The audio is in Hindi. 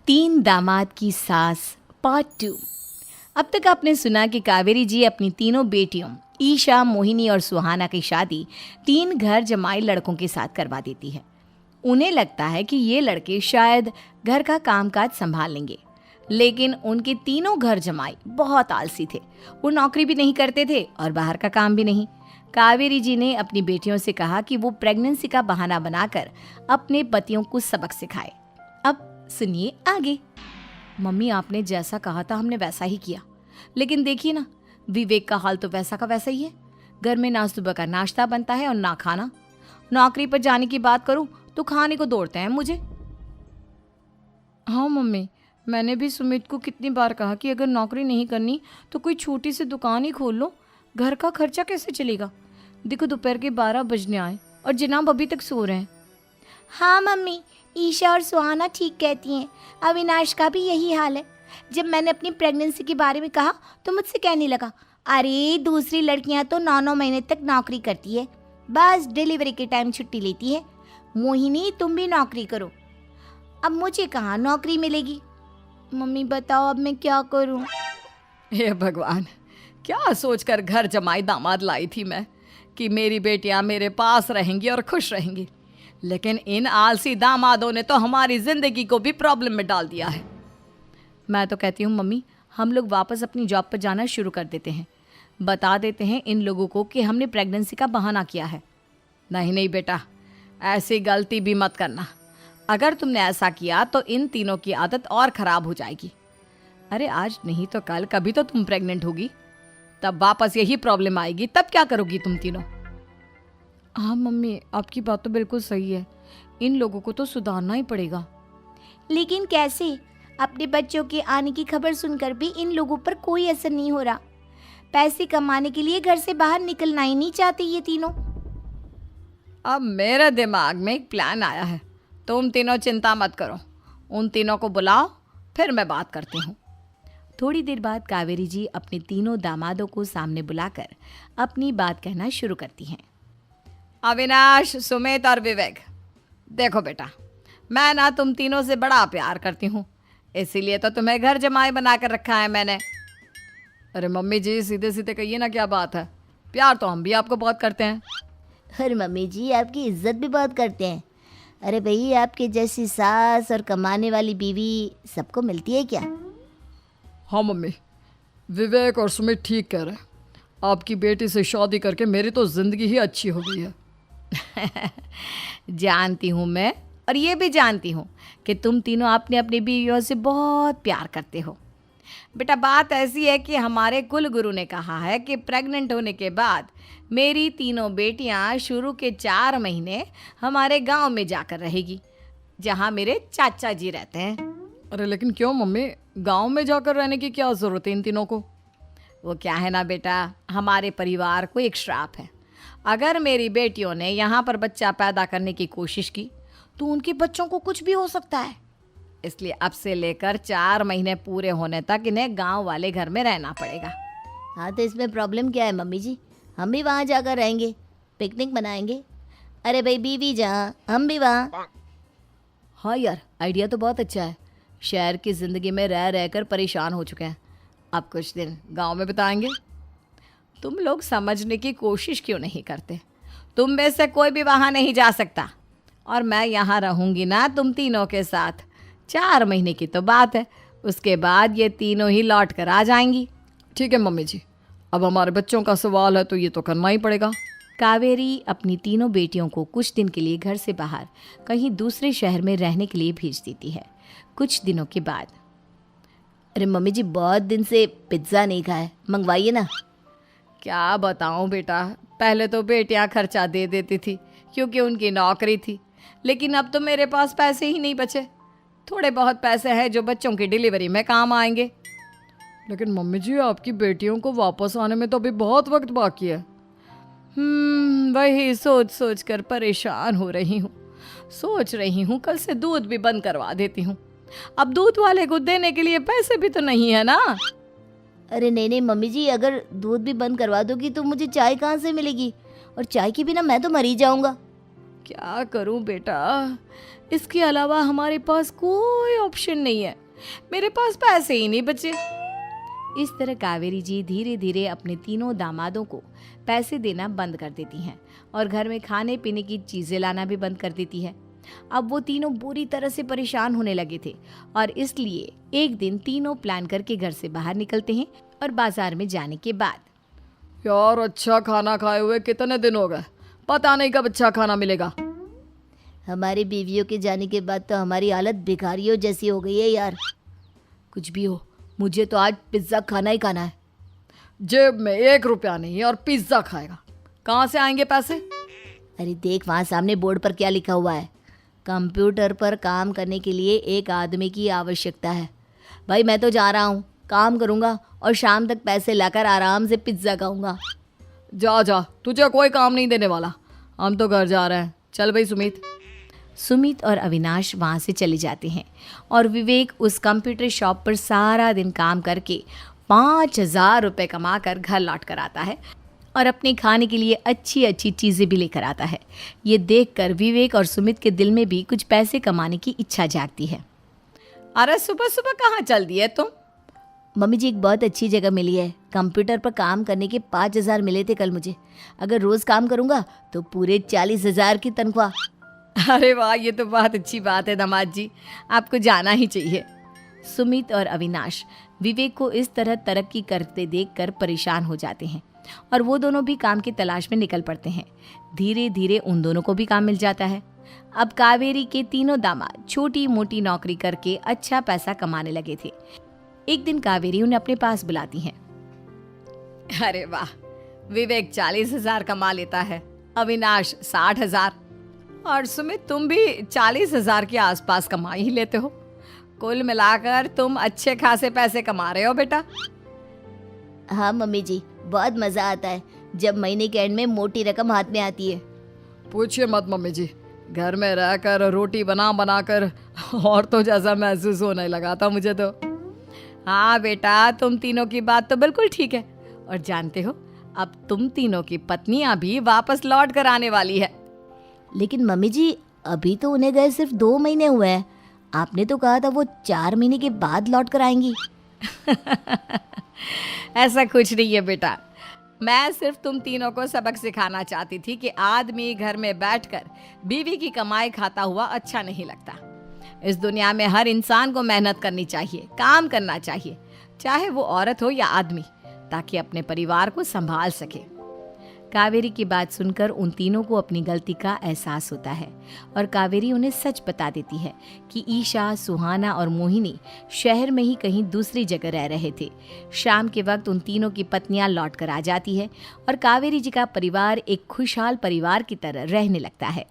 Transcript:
तीन दामाद की सास पार्ट 2। अब तक आपने सुना कि कावेरी जी अपनी तीनों बेटियों ईशा, मोहिनी और सुहाना की शादी तीन घर जमाई लड़कों के साथ करवा देती है। उन्हें लगता है कि ये लड़के शायद घर का कामकाज संभाल लेंगे, लेकिन उनके तीनों घर जमाई बहुत आलसी थे। वो नौकरी भी नहीं करते थे और बाहर का काम भी नहीं। कावेरी जी ने अपनी बेटियों से कहा कि वो प्रेगनेंसी का बहाना बनाकर अपने पतियों को सबक सिखाए। अब सुनिए आगे। मम्मी, आपने जैसा कहा था हमने वैसा ही किया, लेकिन देखिए ना, विवेक का हाल तो वैसा का वैसा ही है। घर में ना सुबह का नाश्ता बनता है और ना खाना। नौकरी पर जाने की बात करूं तो खाने को दौड़ते हैं मुझे। हाँ मम्मी, मैंने भी सुमित को कितनी बार कहा कि अगर नौकरी नहीं करनी तो कोई छोटी सी दुकान ही खोल लो। घर का खर्चा कैसे चलेगा? देखो दोपहर के 12 बजने आए और जनाब अभी तक सो रहे हैं। हाँ मम्मी, ईशा और सुहाना ठीक कहती हैं। अविनाश का भी यही हाल है। जब मैंने अपनी प्रेगनेंसी के बारे में कहा तो मुझसे कहने लगा, अरे दूसरी लड़कियां तो 9-9 महीने तक नौकरी करती है, बस डिलीवरी के टाइम छुट्टी लेती है। मोहिनी, तुम भी नौकरी करो। अब मुझे कहाँ नौकरी मिलेगी? मम्मी बताओ, अब मैं क्या करूँ? हे भगवान, क्या सोचकर घर जमाई दामाद लाई थी मैं कि मेरी बेटियां मेरे पास रहेंगी और खुश रहेंगी, लेकिन इन आलसी दामादों ने तो हमारी जिंदगी को भी प्रॉब्लम में डाल दिया है। मैं तो कहती हूँ मम्मी, हम लोग वापस अपनी जॉब पर जाना शुरू कर देते हैं। बता देते हैं इन लोगों को कि हमने प्रेगनेंसी का बहाना किया है। नहीं नहीं बेटा, ऐसी गलती भी मत करना। अगर तुमने ऐसा किया तो इन तीनों की आदत और ख़राब हो जाएगी। अरे आज नहीं तो कल कभी तो तुम प्रेग्नेंट होगी, तब वापस यही प्रॉब्लम आएगी। तब क्या करोगी तुम तीनों? हाँ मम्मी, आपकी बात तो बिल्कुल सही है। इन लोगों को तो सुधारना ही पड़ेगा। लेकिन कैसे? अपने बच्चों के आने की खबर सुनकर भी इन लोगों पर कोई असर नहीं हो रहा। पैसे कमाने के लिए घर से बाहर निकलना ही नहीं चाहते ये तीनों। अब मेरे दिमाग में एक प्लान आया है। तुम तीनों चिंता मत करो, उन तीनों को बुलाओ, फिर मैं बात करती हूँ। थोड़ी देर बाद कावेरी जी अपने तीनों दामादों को सामने बुलाकर अपनी बात कहना शुरू करती हैं। अविनाश, सुमित और विवेक, देखो बेटा, मैं ना तुम तीनों से बड़ा प्यार करती हूँ, इसीलिए तो तुम्हें घर जमाई बना कर रखा है मैंने। अरे मम्मी जी, सीधे सीधे कहिए ना, क्या बात है? प्यार तो हम भी आपको बहुत करते हैं। अरे मम्मी जी, आपकी इज्जत भी बहुत करते हैं। अरे भाई, आपके जैसी सास और कमाने वाली बीवी सबको मिलती है क्या? हाँ मम्मी, विवेक और सुमित ठीक कह रहे हैं। आपकी बेटी से शादी करके मेरी तो ज़िंदगी ही अच्छी हो गई है। जानती हूँ मैं, और ये भी जानती हूँ कि तुम तीनों अपने अपनी बीवियों से बहुत प्यार करते हो। बेटा, बात ऐसी है कि हमारे कुल गुरु ने कहा है कि प्रेग्नेंट होने के बाद मेरी तीनों बेटियाँ शुरू के 4 महीने हमारे गांव में जाकर रहेगी, जहाँ मेरे चाचा जी रहते हैं। अरे लेकिन क्यों मम्मी, गांव में जाकर रहने की क्या ज़रूरत है इन तीनों को? वो क्या है ना बेटा, हमारे परिवार को एक श्राप है। अगर मेरी बेटियों ने यहाँ पर बच्चा पैदा करने की कोशिश की तो उनके बच्चों को कुछ भी हो सकता है। इसलिए अब से लेकर 4 महीने पूरे होने तक इन्हें गांव वाले घर में रहना पड़ेगा। हाँ, तो इसमें प्रॉब्लम क्या है मम्मी जी? हम भी वहाँ जाकर रहेंगे, पिकनिक मनाएंगे। अरे भाई, बीवी जहाँ हम भी वहाँ। हाँ यार, आइडिया तो बहुत अच्छा है। शहर की ज़िंदगी में रह रहकर परेशान हो चुके हैं, अब कुछ दिन गांव में बिताएंगे। तुम लोग समझने की कोशिश क्यों नहीं करते? तुम में से कोई भी वहाँ नहीं जा सकता, और मैं यहाँ रहूँगी ना तुम तीनों के साथ। 4 महीने की तो बात है, उसके बाद ये तीनों ही लौट कर आ जाएंगी। ठीक है मम्मी जी, अब हमारे बच्चों का सवाल है तो ये तो करना ही पड़ेगा। कावेरी अपनी तीनों बेटियों को कुछ दिन के लिए घर से बाहर कहीं दूसरे शहर में रहने के लिए भेज देती है। कुछ दिनों के बाद, अरे मम्मी जी, बहुत दिन से पिज्ज़ा नहीं खाया, मंगवाइए ना। क्या बताऊं बेटा, पहले तो बेटियां खर्चा दे देती थी क्योंकि उनकी नौकरी थी, लेकिन अब तो मेरे पास पैसे ही नहीं बचे। थोड़े बहुत पैसे हैं जो बच्चों की डिलीवरी में काम आएंगे। लेकिन मम्मी जी, आपकी बेटियों को वापस आने में तो अभी बहुत वक्त बाकी है। वही सोच सोच कर परेशान हो रही हूँ। सोच रही हूँ कल से दूध भी बंद करवा देती हूँ। अब दूध वाले को देने के लिए पैसे भी तो नहीं है ना। अरे नहीं नहीं मम्मी जी, अगर दूध भी बंद करवा दोगी तो मुझे चाय कहाँ से मिलेगी? और चाय के बिना मैं तो मर ही जाऊंगा। क्या करूं बेटा, इसके अलावा हमारे पास कोई ऑप्शन नहीं है। मेरे पास पैसे ही नहीं बचे। इस तरह कावेरी जी धीरे धीरे अपने तीनों दामादों को पैसे देना बंद कर देती हैं और घर में खाने पीने की चीज़ें लाना भी बंद कर देती है। अब वो तीनों बुरी तरह से परेशान होने लगे थे और इसलिए एक दिन तीनों प्लान करके घर से बाहर निकलते हैं और बाजार में जाने के बाद यार अच्छा खाना खाए हुए कितने दिन हो गए, पता नहीं कब अच्छा खाना मिलेगा। हमारी बीवियों के जाने के बाद तो हमारी हालत भिखारियों जैसी हो गई है यार। कुछ भी हो, मुझे तो आज पिज्ज़ा खाना ही खाना है। जेब में 1 रुपया नहीं और पिज्ज़ा खाएगा, कहाँ से आएंगे पैसे? अरे देख वहाँ सामने बोर्ड पर क्या लिखा हुआ है, कंप्यूटर पर काम करने के लिए एक आदमी की आवश्यकता है। भाई मैं तो जा रहा हूँ, काम करूँगा और शाम तक पैसे लाकर आराम से पिज्ज़ा खाऊंगा। जा जा, तुझे कोई काम नहीं देने वाला, हम तो घर जा रहे हैं। चल भाई सुमित। सुमित और अविनाश वहाँ से चले जाते हैं और विवेक उस कंप्यूटर शॉप पर सारा दिन काम करके 5,000 रुपये कमा कर घर लौट कर आता है और अपने खाने के लिए अच्छी अच्छी चीज़ें भी लेकर आता है। ये देखकर विवेक और सुमित के दिल में भी कुछ पैसे कमाने की इच्छा जागती है। अरे सुबह सुबह कहाँ चल दी है तुम? मम्मी जी एक बहुत अच्छी जगह मिली है, कंप्यूटर पर काम करने के 5,000 मिले थे कल मुझे। अगर रोज़ काम करूँगा तो पूरे 40,000 की तनख्वाह। अरे वाह, ये तो बहुत अच्छी बात है दामाद जी, आपको जाना ही चाहिए। सुमित और अविनाश विवेक को इस तरह तरक्की करते देखकर परेशान हो जाते हैं और वो दोनों भी काम की तलाश में निकल पड़ते हैं। धीरे धीरे उन दोनों को भी काम मिल जाता है। अब कावेरी के तीनों दामाद छोटी मोटी नौकरी करके अच्छा पैसा कमाने लगे थे। एक दिन कावेरी उन्हें अपने पास बुलाती हैं। अरे वाह, विवेक 40,000 कमा लेता है, अविनाश 60,000 और सुमित तुम भी 40,000 के आसपास कमा ही लेते हो। कुल मिलाकर तुम अच्छे खासे पैसे कमा रहे हो बेटा। हाँ मम्मी जी, बहुत मज़ा आता है जब महीने के एंड में मोटी रकम हाथ में आती है। पूछिए मत मम्मी जी, घर में रहकर रोटी बना बना कर औरतों जैसा महसूस होने लगा था मुझे तो। हाँ बेटा, तुम तीनों की बात तो बिल्कुल ठीक है और जानते हो अब तुम तीनों की पत्नियां भी वापस लौट कर आने वाली है। लेकिन मम्मी जी अभी तो उन्हें गए सिर्फ 2 महीने हुए हैं, आपने तो कहा था वो 4 महीने के बाद लौट कर आएंगी। ऐसा कुछ नहीं है बेटा, मैं सिर्फ तुम तीनों को सबक सिखाना चाहती थी कि आदमी घर में बैठकर बीवी की कमाई खाता हुआ अच्छा नहीं लगता। इस दुनिया में हर इंसान को मेहनत करनी चाहिए, काम करना चाहिए, चाहे वो औरत हो या आदमी, ताकि अपने परिवार को संभाल सके। कावेरी की बात सुनकर उन तीनों को अपनी गलती का एहसास होता है और कावेरी उन्हें सच बता देती है कि ईशा, सुहाना और मोहिनी शहर में ही कहीं दूसरी जगह रह रहे थे। शाम के वक्त उन तीनों की पत्नियां लौट कर आ जाती है और कावेरी जी का परिवार एक खुशहाल परिवार की तरह रहने लगता है।